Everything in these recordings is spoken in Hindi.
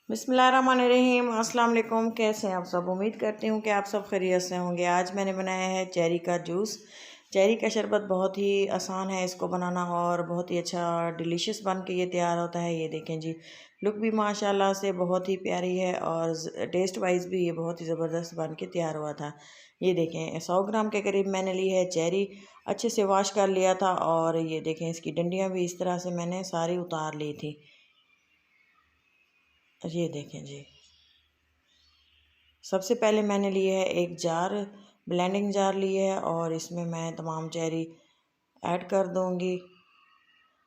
बिस्मिल्लाहिर्रहमानिर्रहीम। अस्सलाम वालेकुम। कैसे हैं आप सब? उम्मीद करती हूँ कि आप सब खैरियत से होंगे। आज मैंने बनाया है चेरी का जूस। चेरी का शरबत बहुत ही आसान है इसको बनाना और बहुत ही अच्छा डिलीशियस बन के ये तैयार होता है। ये देखें जी, लुक भी माशाल्लाह से बहुत ही प्यारी है और टेस्ट वाइज भी ये बहुत ही ज़बरदस्त बन के तैयार हुआ था। ये देखें 100 ग्राम के करीब मैंने ली है चेरी। अच्छे से वॉश कर लिया था और ये देखें इसकी डंडियाँ भी इस तरह से मैंने सारी उतार ली थी। ये देखें जी, सबसे पहले मैंने लिए है एक जार, ब्लेंडिंग जार ली है और इसमें मैं तमाम चेरी ऐड कर दूंगी।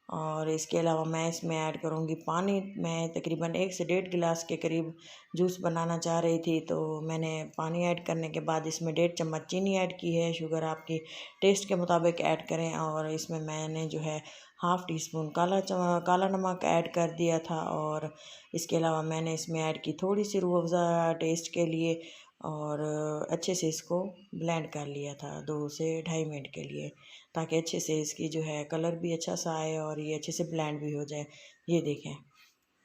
और इसके अलावा मैं इसमें ऐड करूंगी पानी। मैं तकरीबन 1 से 1.5 गिलास के करीब जूस बनाना चाह रही थी, तो मैंने पानी ऐड करने के बाद इसमें 1.5 चम्मच चीनी ऐड की है। शुगर आपकी टेस्ट के मुताबिक ऐड करें। और इसमें मैंने जो है हाफ़ टी स्पून काला नमक ऐड कर दिया था। और इसके अलावा मैंने इसमें ऐड की थोड़ी सी रूह अफ़ज़ा टेस्ट के लिए और अच्छे से इसको ब्लेंड कर लिया था 2 से 2.5 मिनट के लिए, ताकि अच्छे से इसकी जो है कलर भी अच्छा सा आए और ये अच्छे से ब्लेंड भी हो जाए। ये देखें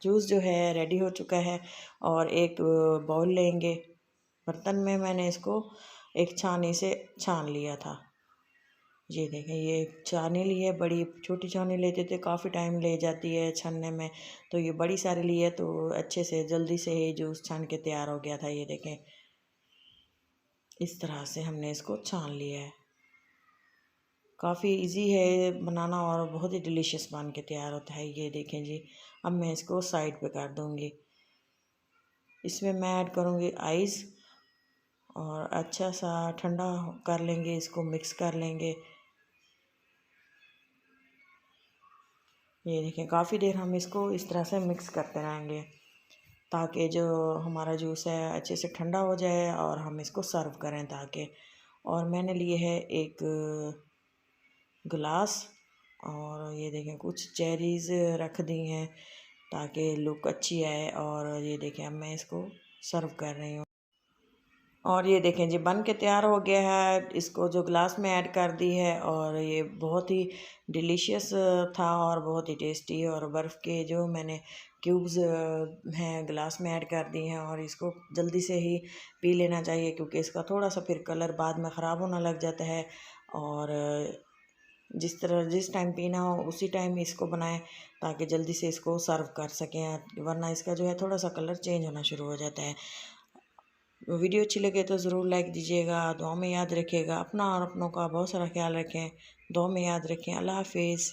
जूस जो है रेडी हो चुका है। और एक बाउल लेंगे, बर्तन में मैंने इसको एक छानी से छान लिया था। ये देखें ये छानी ली है, बड़ी छोटी छानी लेते थे काफ़ी टाइम ले जाती है छानने में, तो ये बड़ी सारी ली है तो अच्छे से जल्दी से ही जूस छान के तैयार हो गया था। ये देखें इस तरह से हमने इसको छान लिया है। काफ़ी इजी है बनाना और बहुत ही डिलीशियस बन के तैयार होता है। ये देखें जी, अब मैं इसको साइड पे कर दूँगी। इसमें मैं ऐड करूँगी आइस और अच्छा सा ठंडा कर लेंगे, इसको मिक्स कर लेंगे। ये देखें काफ़ी देर हम इसको इस तरह से मिक्स करते रहेंगे ताकि जो हमारा जूस है अच्छे से ठंडा हो जाए और हम इसको सर्व करें ताकि। और मैंने लिए है एक गिलास और ये देखें कुछ चेरीज़ रख दी हैं ताकि लुक अच्छी आए। और ये देखें अब मैं इसको सर्व कर रही हूँ। और ये देखें जी बन के तैयार हो गया है। इसको जो ग्लास में ऐड कर दी है और ये बहुत ही डिलीशियस था और बहुत ही टेस्टी। और बर्फ़ के जो मैंने क्यूब्स हैं ग्लास में ऐड कर दी हैं और इसको जल्दी से ही पी लेना चाहिए क्योंकि इसका थोड़ा सा फिर कलर बाद में ख़राब होना लग जाता है। और जिस टाइम पीना हो उसी टाइम इसको बनाएं ताकि जल्दी से इसको सर्व कर सकें, वरना इसका जो है थोड़ा सा कलर चेंज होना शुरू हो जाता है। वीडियो अच्छी लगे तो ज़रूर लाइक दीजिएगा। दुआ में याद रखिएगा अपना और अपनों का बहुत सारा ख्याल रखें। दुआ में याद रखें। अल्लाह हाफिज़।